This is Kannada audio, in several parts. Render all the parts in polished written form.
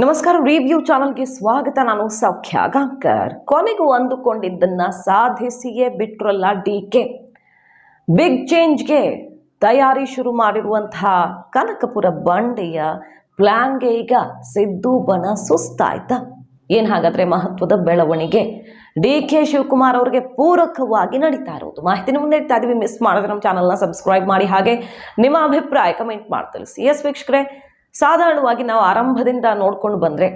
ನಮಸ್ಕಾರ, ರಿವ್ಯೂ ಚಾನಲ್ಗೆ ಸ್ವಾಗತ. ನಾನು ಸೌಖ್ಯ ಗಾಂಕರ್. ಕೊನೆಗೂ ಅಂದುಕೊಂಡಿದ್ದನ್ನ ಸಾಧಿಸಿಯೇ ಬಿಟ್ರಲ್ಲ ಡಿಕೆ. ಬಿಗ್ ಚೇಂಜ್ಗೆ ತಯಾರಿ ಶುರು ಮಾಡಿರುವಂತಹ ಕನಕಪುರ ಬಂಡೆಯ ಪ್ಲಾನ್ಗೆ ಈಗ ಸಿದ್ದು ಬಣ ಸುಸ್ತಾಯ್ತಾ? ಏನು ಹಾಗಾದ್ರೆ ಮಹತ್ವದ ಬೆಳವಣಿಗೆ ಡಿಕೆ ಶಿವಕುಮಾರ್ ಅವರಿಗೆ ಪೂರಕವಾಗಿ ನಡೀತಾ ಇರೋದು ಮಾಹಿತಿನ ಮುಂದೆ ಇಡ್ತಾ ಇದೀವಿ. ಮಿಸ್ ಮಾಡಿದ್ರೆ ನಮ್ಮ ಚಾನಲ್ನ ಸಬ್ಸ್ಕ್ರೈಬ್ ಮಾಡಿ, ಹಾಗೆ ನಿಮ್ಮ ಅಭಿಪ್ರಾಯ ಕಮೆಂಟ್ ಮಾಡಿ ತಿಳಿಸಿ. ಎಸ್ ವೀಕ್ಷಕರೇ, ಸಾಧಾರಣವಾಗಿ ನಾವು ಆರಂಭದಿಂದ ನೋಡ್ಕೊಂಡು ಬಂದರೆ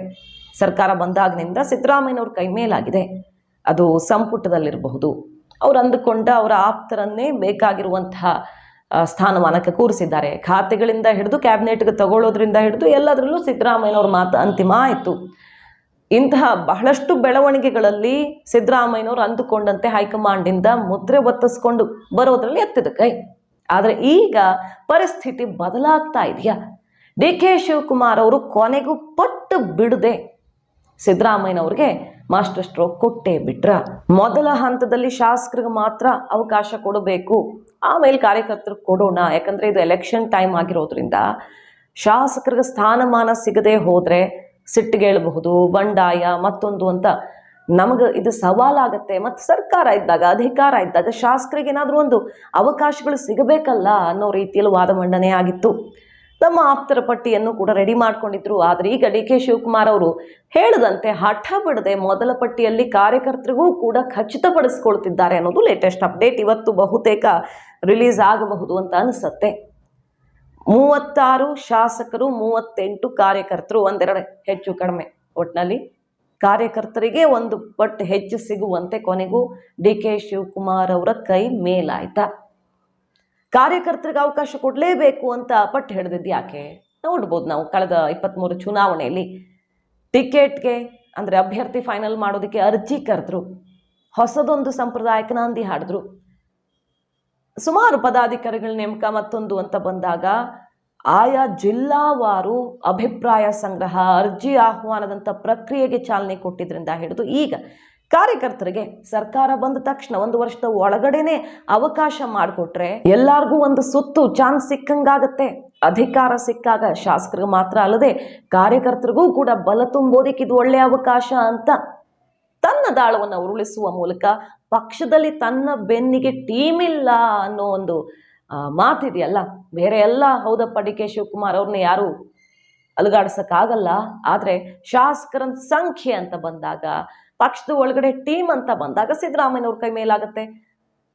ಸರ್ಕಾರ ಬಂದಾಗಿನಿಂದ ಸಿದ್ದರಾಮಯ್ಯನವ್ರ ಕೈ ಮೇಲಾಗಿದೆ. ಅದು ಸಂಪುಟದಲ್ಲಿರಬಹುದು, ಅವ್ರು ಅಂದುಕೊಂಡ ಅವರ ಆಪ್ತರನ್ನೇ ಬೇಕಾಗಿರುವಂತಹ ಸ್ಥಾನಮಾನಕ್ಕೆ ಕೂರಿಸಿದ್ದಾರೆ. ಖಾತೆಗಳಿಂದ ಹಿಡಿದು ಕ್ಯಾಬಿನೆಟ್ಗೆ ತಗೊಳ್ಳೋದ್ರಿಂದ ಹಿಡಿದು ಎಲ್ಲದರಲ್ಲೂ ಸಿದ್ದರಾಮಯ್ಯನವ್ರ ಮಾತು ಅಂತಿಮ ಆಯಿತು. ಇಂತಹ ಬಹಳಷ್ಟು ಬೆಳವಣಿಗೆಗಳಲ್ಲಿ ಸಿದ್ದರಾಮಯ್ಯನವರು ಅಂದುಕೊಂಡಂತೆ ಹೈಕಮಾಂಡಿಂದ ಮುದ್ರೆ ಒತ್ತಿಸ್ಕೊಂಡು ಬರೋದ್ರಲ್ಲಿ ಎತ್ತಿದ ಕೈ. ಆದರೆ ಈಗ ಪರಿಸ್ಥಿತಿ ಬದಲಾಗ್ತಾ ಇದೆಯಾ? ಡಿ ಕೆ ಶಿವಕುಮಾರ್ ಅವರು ಕೊನೆಗೂ ಪಟ್ಟು ಬಿಡದೆ ಸಿದ್ದರಾಮಯ್ಯನವ್ರಿಗೆ ಮಾಸ್ಟರ್ ಸ್ಟ್ರೋಕ್ ಕೊಟ್ಟೇ ಬಿಟ್ರ. ಮೊದಲ ಹಂತದಲ್ಲಿ ಶಾಸಕರಿಗೆ ಮಾತ್ರ ಅವಕಾಶ ಕೊಡಬೇಕು, ಆಮೇಲೆ ಕಾರ್ಯಕರ್ತರಿಗೆ ಕೊಡೋಣ. ಯಾಕಂದರೆ ಇದು ಎಲೆಕ್ಷನ್ ಟೈಮ್ ಆಗಿರೋದ್ರಿಂದ ಶಾಸಕರಿಗೆ ಸ್ಥಾನಮಾನ ಸಿಗದೆ ಹೋದರೆ ಸಿಟ್ಟಿಗೇಳಬಹುದು, ಬಂಡಾಯ ಮತ್ತೊಂದು ಅಂತ ನಮಗೆ ಇದು ಸವಾಲಾಗತ್ತೆ. ಮತ್ತು ಸರ್ಕಾರ ಇದ್ದಾಗ, ಅಧಿಕಾರ ಇದ್ದಾಗ ಶಾಸಕರಿಗೆ ಏನಾದರೂ ಒಂದು ಅವಕಾಶಗಳು ಸಿಗಬೇಕಲ್ಲ ಅನ್ನೋ ರೀತಿಯಲ್ಲಿ ವಾದ ಮಂಡನೆ ಆಗಿತ್ತು. ನಮ್ಮ ಆಪ್ತರ ಪಟ್ಟಿಯನ್ನು ಕೂಡ ರೆಡಿ ಮಾಡ್ಕೊಂಡಿದ್ರು. ಆದರೆ ಈಗ ಡಿ ಕೆ ಶಿವಕುಮಾರ್ ಅವರು ಹೇಳದಂತೆ ಹಠ ಬಿಡದೆ ಮೊದಲ ಪಟ್ಟಿಯಲ್ಲಿ ಕಾರ್ಯಕರ್ತರಿಗೂ ಕೂಡ ಖಚಿತಪಡಿಸ್ಕೊಳ್ತಿದ್ದಾರೆ ಅನ್ನೋದು ಲೇಟೆಸ್ಟ್ ಅಪ್ಡೇಟ್. ಇವತ್ತು ಬಹುತೇಕ ರಿಲೀಸ್ ಆಗಬಹುದು ಅಂತ ಅನಿಸುತ್ತೆ. 36 ಶಾಸಕರು, 38 ಕಾರ್ಯಕರ್ತರು, ಒಂದೆರಡು ಹೆಚ್ಚು ಕಡಿಮೆ, ಒಟ್ಟಿನಲ್ಲಿ ಕಾರ್ಯಕರ್ತರಿಗೆ ಒಂದು ಪಟ್ಟು ಹೆಚ್ಚು ಸಿಗುವಂತೆ ಕೊನೆಗೂ ಡಿ ಕೆ ಶಿವಕುಮಾರ್ ಅವರ ಕೈ ಮೇಲಾಯ್ತಾ? ಕಾರ್ಯಕರ್ತರಿಗೆ ಅವಕಾಶ ಕೊಡಲೇಬೇಕು ಅಂತ ಪಟ್ಟು ಹಿಡಿದಿದ್ದು ಯಾಕೆ ನೋಡ್ಬೋದು. ನಾವು ಕಳೆದ 23 ಚುನಾವಣೆಯಲ್ಲಿ ಟಿಕೆಟ್ಗೆ ಅಂದರೆ ಅಭ್ಯರ್ಥಿ ಫೈನಲ್ ಮಾಡೋದಕ್ಕೆ ಅರ್ಜಿ ಕರೆದ್ರು, ಹೊಸದೊಂದು ಸಂಪ್ರದಾಯಕ್ಕೆ ನಾಂದಿ ಹಾಡಿದ್ರು. ಸುಮಾರು ಪದಾಧಿಕಾರಿಗಳ ನೇಮಕ ಮತ್ತೊಂದು ಅಂತ ಬಂದಾಗ ಆಯಾ ಜಿಲ್ಲಾವಾರು ಅಭಿಪ್ರಾಯ ಸಂಗ್ರಹ, ಅರ್ಜಿ ಆಹ್ವಾನದಂಥ ಪ್ರಕ್ರಿಯೆಗೆ ಚಾಲನೆ ಕೊಟ್ಟಿದ್ರಿಂದ ಹಿಡಿದು ಈಗ ಕಾರ್ಯಕರ್ತರಿಗೆ ಸರ್ಕಾರ ಬಂದ ತಕ್ಷಣ 1 ವರ್ಷದ ಒಳಗಡೆನೆ ಅವಕಾಶ ಮಾಡಿಕೊಟ್ರೆ ಎಲ್ಲಾರ್ಗೂ ಒಂದು ಸುತ್ತು ಚಾನ್ಸ್ ಸಿಕ್ಕಂಗಾಗತ್ತೆ. ಅಧಿಕಾರ ಸಿಕ್ಕಾಗ ಶಾಸಕರಿಗೆ ಮಾತ್ರ ಅಲ್ಲದೆ ಕಾರ್ಯಕರ್ತರಿಗೂ ಕೂಡ ಬಲ ತುಂಬೋದಕ್ಕೆ ಇದು ಒಳ್ಳೆಯ ಅವಕಾಶ ಅಂತ ತನ್ನ ದಾಳವನ್ನು ಉರುಳಿಸುವ ಮೂಲಕ ಪಕ್ಷದಲ್ಲಿ ತನ್ನ ಬೆನ್ನಿಗೆ ಟೀಮ್ ಇಲ್ಲ ಅನ್ನೋ ಒಂದು ಮಾತಿದೆಯಲ್ಲ. ಬೇರೆ ಎಲ್ಲ ಹೌದಪ್ಪ, ಡಿ ಕೆ ಶಿವಕುಮಾರ್ ಅವ್ರನ್ನ ಯಾರು ಅಲುಗಾಡ್ಸಕ್ಕಾಗಲ್ಲ. ಆದರೆ ಶಾಸಕರ ಸಂಖ್ಯೆ ಅಂತ ಬಂದಾಗ, ಪಕ್ಷದ ಒಳಗಡೆ ಟೀಮ್ ಅಂತ ಬಂದಾಗ ಸಿದ್ದರಾಮಯ್ಯನವ್ರ ಕೈ ಮೇಲಾಗುತ್ತೆ.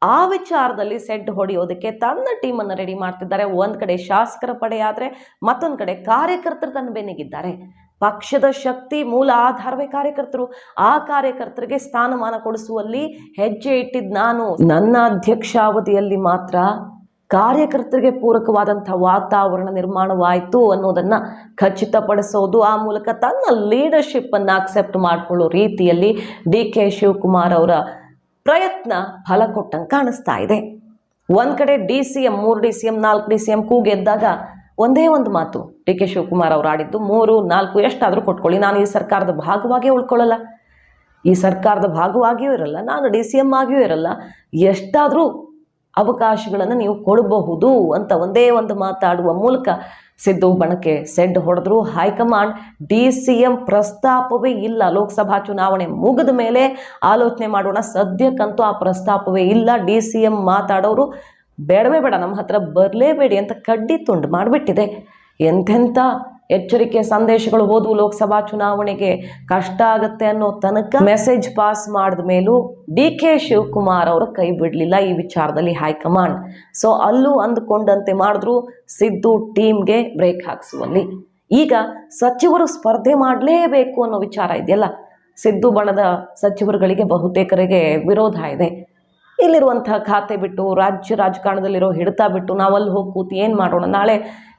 ಆ ವಿಚಾರದಲ್ಲಿ ಸೆಡ್ ಹೊಡೆಯೋದಕ್ಕೆ ತನ್ನ ಟೀಮನ್ನು ರೆಡಿ ಮಾಡ್ತಿದ್ದಾರೆ. ಒಂದು ಕಡೆ ಶಾಸಕರ ಪಡೆ ಆದರೆ ಮತ್ತೊಂದು ಕಡೆ ಕಾರ್ಯಕರ್ತರು ತನ್ನ ಬೆನ್ನಿಗಿದ್ದಾರೆ. ಪಕ್ಷದ ಶಕ್ತಿ ಮೂಲ ಆಧಾರವೇ ಕಾರ್ಯಕರ್ತರು. ಆ ಕಾರ್ಯಕರ್ತರಿಗೆ ಸ್ಥಾನಮಾನ ಕೊಡಿಸುವಲ್ಲಿ ಹೆಜ್ಜೆ ಇಟ್ಟಿದ್ದು ನಾನು. ನನ್ನ ಅಧ್ಯಕ್ಷಾವಧಿಯಲ್ಲಿ ಮಾತ್ರ ಕಾರ್ಯಕರ್ತರಿಗೆ ಪೂರಕವಾದಂಥ ವಾತಾವರಣ ನಿರ್ಮಾಣವಾಯಿತು ಅನ್ನೋದನ್ನು ಖಚಿತಪಡಿಸೋದು, ಆ ಮೂಲಕ ತನ್ನ ಲೀಡರ್ಶಿಪ್ಪನ್ನು ಅಕ್ಸೆಪ್ಟ್ ಮಾಡಿಕೊಳ್ಳೋ ರೀತಿಯಲ್ಲಿ ಡಿ ಕೆ ಶಿವಕುಮಾರ್ ಅವರ ಪ್ರಯತ್ನ ಫಲ ಕೊಟ್ಟಂಗೆ ಕಾಣಿಸ್ತಾ ಇದೆ. ಒಂದು ಕಡೆ DCM 3 DCM 4 DCM ಕೂಗೆದ್ದಾಗ ಒಂದೇ ಒಂದು ಮಾತು ಡಿ ಕೆ ಶಿವಕುಮಾರ್ ಅವರು ಆಡಿದ್ದು, 3 4 ಎಷ್ಟಾದರೂ ಕೊಟ್ಕೊಳ್ಳಿ, ನಾನು ಈ ಸರ್ಕಾರದ ಭಾಗವಾಗಿಯೇ ಉಳ್ಕೊಳ್ಳಲ್ಲ, ಈ ಸರ್ಕಾರದ ಭಾಗವಾಗಿಯೂ ಇರಲ್ಲ, ನಾನು DCM ಆಗಿಯೂ ಇರಲ್ಲ, ಎಷ್ಟಾದರೂ ಅವಕಾಶಗಳನ್ನು ನೀವು ಕೊಡಬಹುದು ಅಂತ ಒಂದೇ ಒಂದು ಮಾತಾಡುವ ಮೂಲಕ ಸಿದ್ದು ಬಣಕ್ಕೆ ಸೆಡ್ ಹೊಡೆದ್ರು. ಹೈಕಮಾಂಡ್ DCM ಪ್ರಸ್ತಾಪವೇ ಇಲ್ಲ, ಲೋಕಸಭಾ ಚುನಾವಣೆ ಮುಗಿದ ಮೇಲೆ ಆಲೋಚನೆ ಮಾಡೋಣ, ಸದ್ಯಕ್ಕಂತೂ ಆ ಪ್ರಸ್ತಾಪವೇ ಇಲ್ಲ. DCM ಮಾತಾಡೋರು ಬೇಡವೇ ಬೇಡ, ನಮ್ಮ ಹತ್ರ ಬರಲೇಬೇಡಿ ಅಂತ ಕಡ್ಡಿ ತುಂಡು ಮಾಡಿಬಿಟ್ಟಿದೆ. ಎಂತೆಂಥ ಎಚ್ಚರಿಕೆ ಸಂದೇಶಗಳು ಹೋದವು. ಲೋಕಸಭಾ ಚುನಾವಣೆಗೆ ಕಷ್ಟ ಆಗುತ್ತೆ ಅನ್ನೋ ತನಕ ಮೆಸೇಜ್ ಪಾಸ್ ಮಾಡಿದ ಮೇಲೂ ಡಿ ಕೆ ಶಿವಕುಮಾರ್ ಅವರ ಕೈ ಬಿಡಲಿಲ್ಲ ಈ ವಿಚಾರದಲ್ಲಿ ಹೈಕಮಾಂಡ್. ಸೊ ಅಲ್ಲೂ ಅಂದುಕೊಂಡಂತೆ ಮಾಡಿದ್ರು ಸಿದ್ದು ಟೀಮ್ಗೆ ಬ್ರೇಕ್ ಹಾಕಿಸುವಲ್ಲಿ. ಈಗ ಸಚಿವರು ಸ್ಪರ್ಧೆ ಮಾಡಲೇಬೇಕು ಅನ್ನೋ ವಿಚಾರ ಇದೆಯಲ್ಲ, ಸಿದ್ದು ಬಣದ ಸಚಿವರುಗಳಿಗೆ ಬಹುತೇಕರಿಗೆ ವಿರೋಧ ಇದೆ. ಇಲ್ಲಿರುವಂತಹ ಖಾತೆ ಬಿಟ್ಟು, ರಾಜ್ಯ ರಾಜಕಾರಣದಲ್ಲಿರೋ ಹಿಡಿತ ಬಿಟ್ಟು ನಾವಲ್ಲಿ ಹೋಗಿ ಕೂತು ಏನು ಮಾಡೋಣ, ನಾಳೆ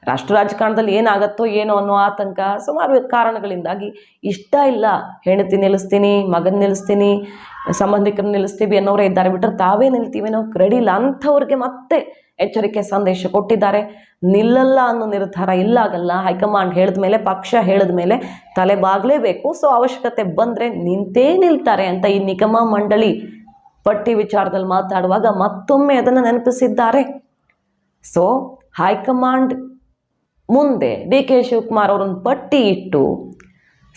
ರಾಷ್ಟ್ರ ರಾಜಕಾರಣದಲ್ಲಿ ಏನಾಗತ್ತೋ ಏನೋ ಅನ್ನೋ ಆತಂಕ, ಸುಮಾರು ಕಾರಣಗಳಿಂದಾಗಿ ಇಷ್ಟ ಇಲ್ಲ. ಹೆಂಡತಿ ನಿಲ್ಲಿಸ್ತೀನಿ, ಮಗನ ನಿಲ್ಲಿಸ್ತೀನಿ, ಸಂಬಂಧಿಕರನ್ನ ನಿಲ್ಲಿಸ್ತೀವಿ ಅನ್ನೋರೇ ಇದ್ದಾರೆ, ಬಿಟ್ಟರೆ ತಾವೇ ನಿಲ್ತೀವಿ ನಾವು ರೆಡಿ ಇಲ್ಲ ಅಂಥವ್ರಿಗೆ ಮತ್ತೆ ಎಚ್ಚರಿಕೆ ಸಂದೇಶ ಕೊಟ್ಟಿದ್ದಾರೆ. ನಿಲ್ಲಲ್ಲ ಅನ್ನೋ ನಿರ್ಧಾರ ಇಲ್ಲಾಗಲ್ಲ. ಹೈಕಮಾಂಡ್ ಹೇಳಿದ ಮೇಲೆ, ಪಕ್ಷ ಹೇಳಿದ ಮೇಲೆ ತಲೆ ಬಾಗಲೇಬೇಕು. ಸೊ ಅವಶ್ಯಕತೆ ಬಂದರೆ ನಿಂತೇ ನಿಲ್ತಾರೆ ಅಂತ ಈ ನಿಗಮ ಮಂಡಳಿ ಪಟ್ಟಿ ವಿಚಾರದಲ್ಲಿ ಮಾತಾಡುವಾಗ ಮತ್ತೊಮ್ಮೆ ಅದನ್ನು ನೆನಪಿಸಿದ್ದಾರೆ. ಸೊ ಹೈಕಮಾಂಡ್ ಮುಂದೆ ಡಿ ಕೆ ಶಿವಕುಮಾರ್ ಅವರನ್ನು ಪಟ್ಟಿ ಇಟ್ಟು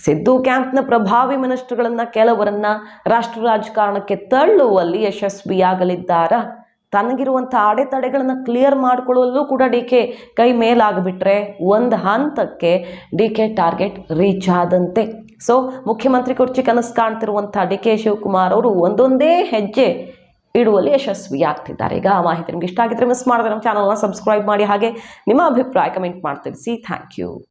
ಸಿದ್ದು ಕ್ಯಾಂಪ್ನ ಪ್ರಭಾವಿ ಮಿನಿಸ್ಟರ್ಗಳನ್ನ ಕೆಲವರನ್ನ ರಾಷ್ಟ್ರ ರಾಜಕಾರಣಕ್ಕೆ ತಳ್ಳುವಲ್ಲಿ ಯಶಸ್ವಿಯಾಗಲಿದ್ದಾರ? ತನಗಿರುವಂಥ ಅಡೆತಡೆಗಳನ್ನು ಕ್ಲಿಯರ್ ಮಾಡಿಕೊಳ್ಳಲು ಕೂಡ ಡಿ ಕೆ ಕೈ ಮೇಲಾಗ್ಬಿಟ್ರೆ ಒಂದು ಹಂತಕ್ಕೆ ಡಿ ಕೆ ಟಾರ್ಗೆಟ್ ರೀಚ್ ಆದಂತೆ. ಸೊ ಮುಖ್ಯಮಂತ್ರಿ ಕುರ್ಚಿ ಕನಸು ಕಾಣ್ತಿರುವಂಥ ಡಿ ಕೆ ಶಿವಕುಮಾರ್ ಅವರು ಒಂದೊಂದೇ ಹೆಜ್ಜೆ ಇಡುವಲ್ಲಿ ಯಶಸ್ವಿಯಾಗ್ತಿದ್ದಾರೆ. ಈಗ ಆ ಮಾಹಿತಿ ನಿಮ್ಗೆ ಇಷ್ಟ ಆಗಿದ್ರೆ ಮಿಸ್ ಮಾಡಿದ್ರೆ ನಮ್ಮ ಚಾನಲ್ನ ಸಬ್ಸ್ಕ್ರೈಬ್ ಮಾಡಿ, ಹಾಗೆ ನಿಮ್ಮ ಅಭಿಪ್ರಾಯ ಕಮೆಂಟ್ ಮಾಡಿ ತಿಳಿಸಿ. Thank you.